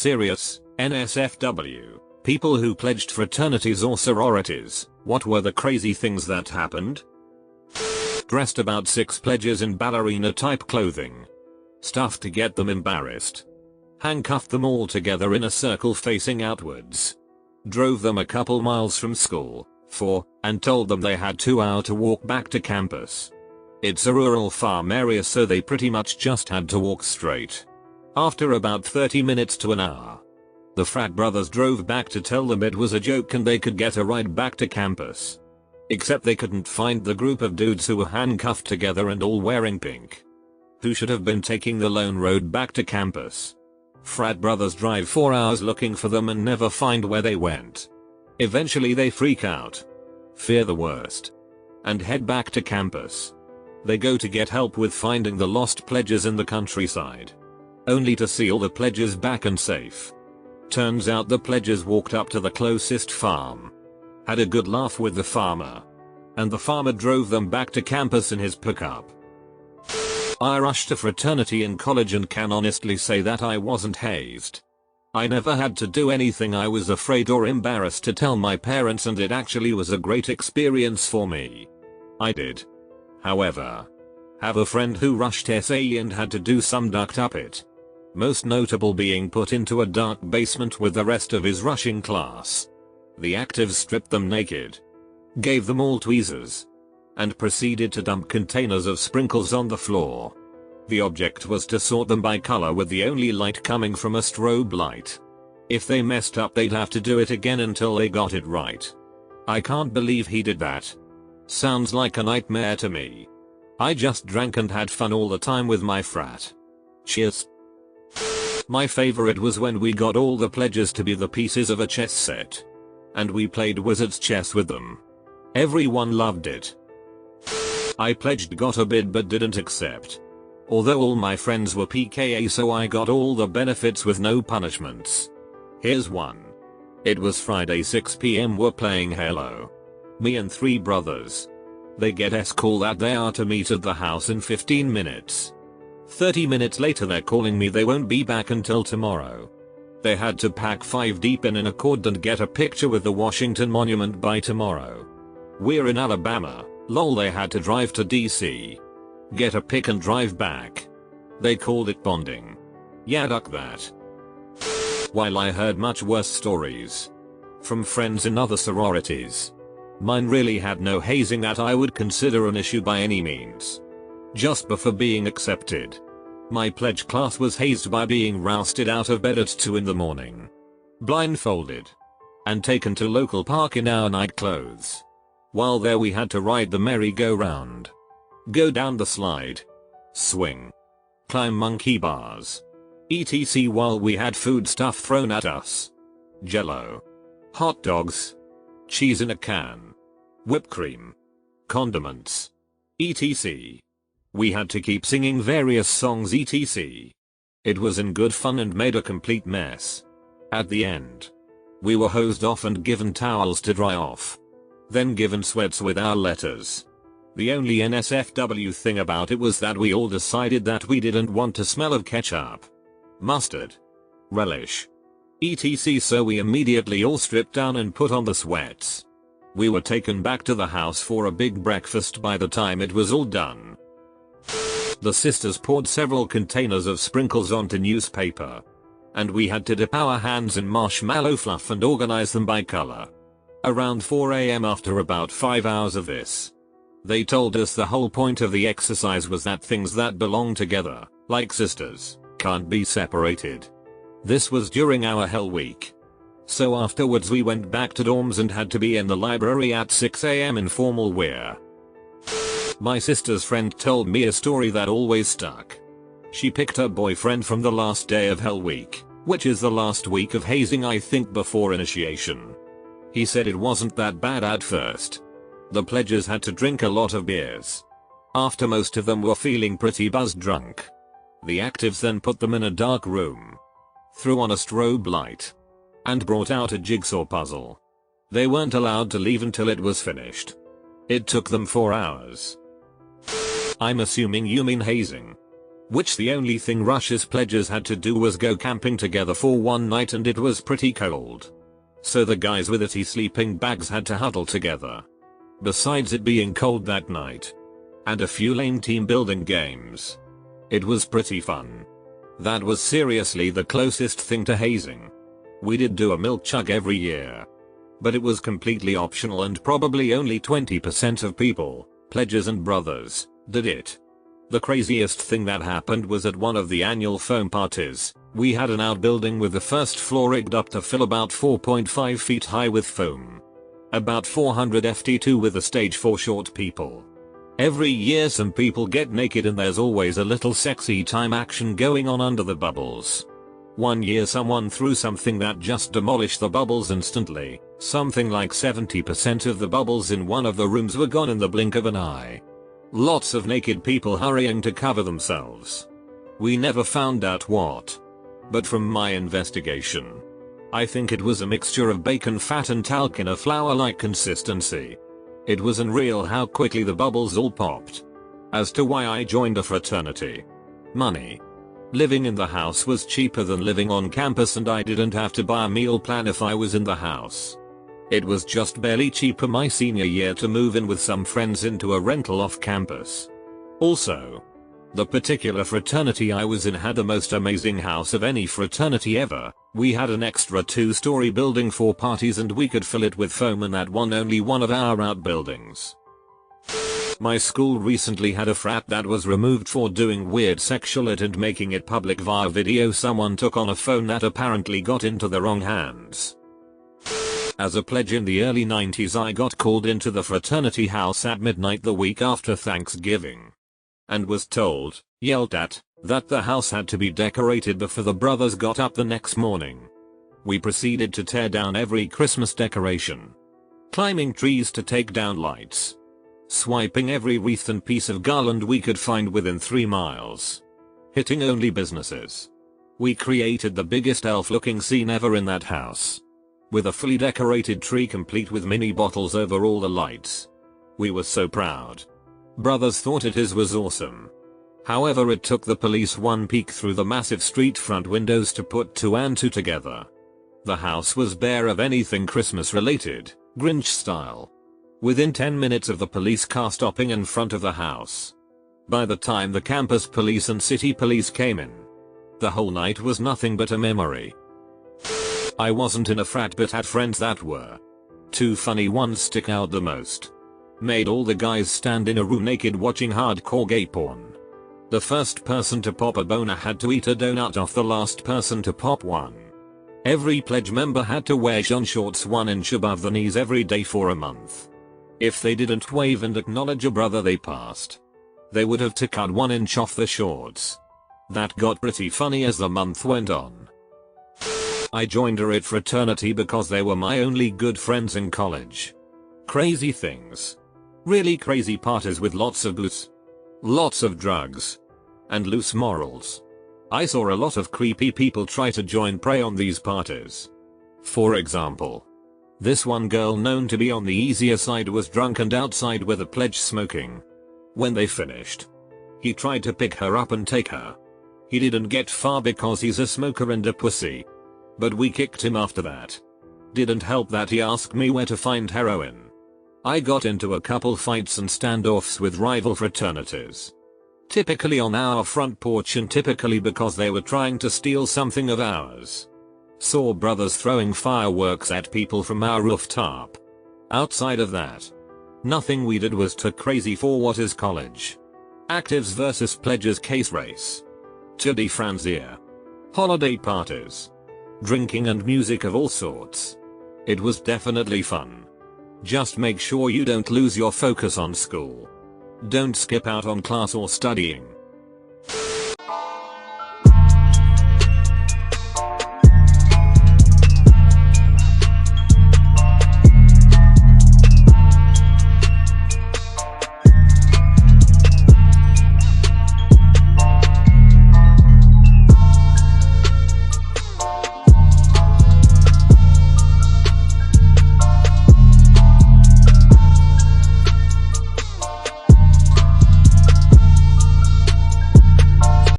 serious, NSFW. People who pledged fraternities or sororities, what were the crazy things that happened? Dressed about 6 pledges in ballerina type clothing. Stuff to get them embarrassed. Handcuffed them all together in a circle facing outwards. Drove them a couple miles from school, and told them they had 2 hours to walk back to campus. It's a rural farm area, so they pretty much just had to walk straight. After about 30 minutes to an hour, the frat brothers drove back to tell them it was a joke and they could get a ride back to campus. Except they couldn't find the group of dudes who were handcuffed together and all wearing pink. Who should have been taking the lone road back to campus. Frat brothers drive 4 hours looking for them and never find where they went. Eventually they freak out, fear the worst, and head back to campus. They go to get help with finding the lost pledges in the countryside, only to see all the pledges back and safe. Turns out the pledges walked up to the closest farm, had a good laugh with the farmer, and the farmer drove them back to campus in his pickup. I rushed to fraternity in college and can honestly say that I wasn't hazed. I never had to do anything I was afraid or embarrassed to tell my parents, and it actually was a great experience for me. I did, however, have a friend who rushed SA and had to do some duct up it. Most notable being put into a dark basement with the rest of his rushing class. The actives stripped them naked, gave them all tweezers, and proceeded to dump containers of sprinkles on the floor. The object was to sort them by color with the only light coming from a strobe light. If they messed up they'd have to do it again until they got it right. I can't believe he did that. Sounds like a nightmare to me. I just drank and had fun all the time with my frat. Cheers. My favorite was when we got all the pledges to be the pieces of a chess set, and we played wizard's chess with them. Everyone loved it. I pledged got a bid but didn't accept. Although all my friends were PKA, so I got all the benefits with no punishments. Here's one. It was Friday 6 PM, we're playing Halo. Me and 3 brothers. They get call that they are to meet at the house in 15 minutes. 30 minutes later they're calling me they won't be back until tomorrow. They had to pack 5 deep in an Accord and get a picture with the Washington Monument by tomorrow. We're in Alabama, lol. They had to drive to DC, get a pic and drive back. They called it bonding. Yeah, duck that. While I heard much worse stories from friends in other sororities, mine really had no hazing that I would consider an issue by any means. Just before being accepted, my pledge class was hazed by being rousted out of bed at 2 in the morning, blindfolded, and taken to local park in our night clothes. While there we had to ride the merry-go-round, go down the slide, swing, climb monkey bars, etc. while we had food stuff thrown at us. Jello, hot dogs, cheese in a can, whipped cream, condiments, etc. We had to keep singing various songs etc. It was in good fun and made a complete mess. At the end, we were hosed off and given towels to dry off, then given sweats with our letters. The only NSFW thing about it was that we all decided that we didn't want to smell of ketchup, mustard, relish, etc. so we immediately all stripped down and put on the sweats. We were taken back to the house for a big breakfast by the time it was all done. The sisters poured several containers of sprinkles onto newspaper, and we had to dip our hands in marshmallow fluff and organize them by color. Around 4 AM after about 5 hours of this, they told us the whole point of the exercise was that things that belong together, like sisters, can't be separated. This was during our Hell Week. So afterwards we went back to dorms and had to be in the library at 6 AM in formal wear. My sister's friend told me a story that always stuck. She picked her boyfriend from the last day of Hell Week, which is the last week of hazing I think before initiation. He said it wasn't that bad at first. The pledges had to drink a lot of beers. After most of them were feeling pretty buzzed drunk, the actives then put them in a dark room, threw on a strobe light, and brought out a jigsaw puzzle. They weren't allowed to leave until it was finished. It took them 4 hours. I'm assuming you mean hazing. which the only thing Rush's pledges had to do was go camping together for one night, and it was pretty cold. So the guys with itty sleeping bags had to huddle together. Besides it being cold that night, and a few lame team building games, it was pretty fun. That was seriously the closest thing to hazing. We did do a milk chug every year, but it was completely optional and probably only 20% of people, pledges and brothers, did it. The craziest thing that happened was at one of the annual foam parties. We had an outbuilding with the first floor rigged up to fill about 4.5 feet high with foam. About 400 ft2 with a stage for short people. Every year some people get naked and there's always a little sexy time action going on under the bubbles. One year someone threw something that just demolished the bubbles instantly. Something like 70% of the bubbles in one of the rooms were gone in the blink of an eye. Lots of naked people hurrying to cover themselves. We never found out what, but from my investigation, I think it was a mixture of bacon fat and talc in a flour-like consistency. It was unreal how quickly the bubbles all popped. As to why I joined a fraternity: money. Living in the house was cheaper than living on campus, and I didn't have to buy a meal plan if I was in the house. It was just barely cheaper my senior year to move in with some friends into a rental off campus. Also, the particular fraternity I was in had the most amazing house of any fraternity ever. We had an extra 2-story building for parties and we could fill it with foam, and that only one of our outbuildings. My school recently had a frat that was removed for doing weird sexual ed and making it public via video someone took on a phone that apparently got into the wrong hands. As a pledge in the early 90s, I got called into the fraternity house at midnight the week after Thanksgiving, and was told, yelled at, that the house had to be decorated before the brothers got up the next morning. We proceeded to tear down every Christmas decoration, climbing trees to take down lights, swiping every wreath and piece of garland we could find within 3 miles, hitting only businesses. We created the biggest elf-looking scene ever in that house, with a fully decorated tree complete with mini bottles over all the lights. We were so proud. Brothers thought it was awesome. However, it took the police one peek through the massive street front windows to put 2 and 2 together. The house was bare of anything Christmas related, Grinch style. Within 10 minutes of the police car stopping in front of the house. By the time the campus police and city police came in, the whole night was nothing but a memory. I wasn't in a frat but had friends that were. 2 funny ones stick out the most. Made all the guys stand in a room naked watching hardcore gay porn. The first person to pop a boner had to eat a donut off the last person to pop one. Every pledge member had to wear jean shorts 1 inch above the knees every day for a month. If they didn't wave and acknowledge a brother they passed, they would have to cut 1 inch off the shorts. That got pretty funny as the month went on. I joined a fraternity because they were my only good friends in college. Crazy things. Really crazy parties with lots of booze, lots of drugs, and loose morals. I saw a lot of creepy people try to join prey on these parties. For example, this one girl known to be on the easier side was drunk and outside with a pledge smoking. When they finished, he tried to pick her up and take her. He didn't get far because he's a smoker and a pussy, but we kicked him after that. Didn't help that he asked me where to find heroin. I got into a couple fights and standoffs with rival fraternities. Typically on our front porch and typically because they were trying to steal something of ours. Saw brothers throwing fireworks at people from our rooftop. Outside of that, nothing we did was too crazy for what is college. Actives versus pledges case race. Tutti franzia. Holiday parties. Drinking and music of all sorts. It was definitely fun. Just make sure you don't lose your focus on school. Don't skip out on class or studying.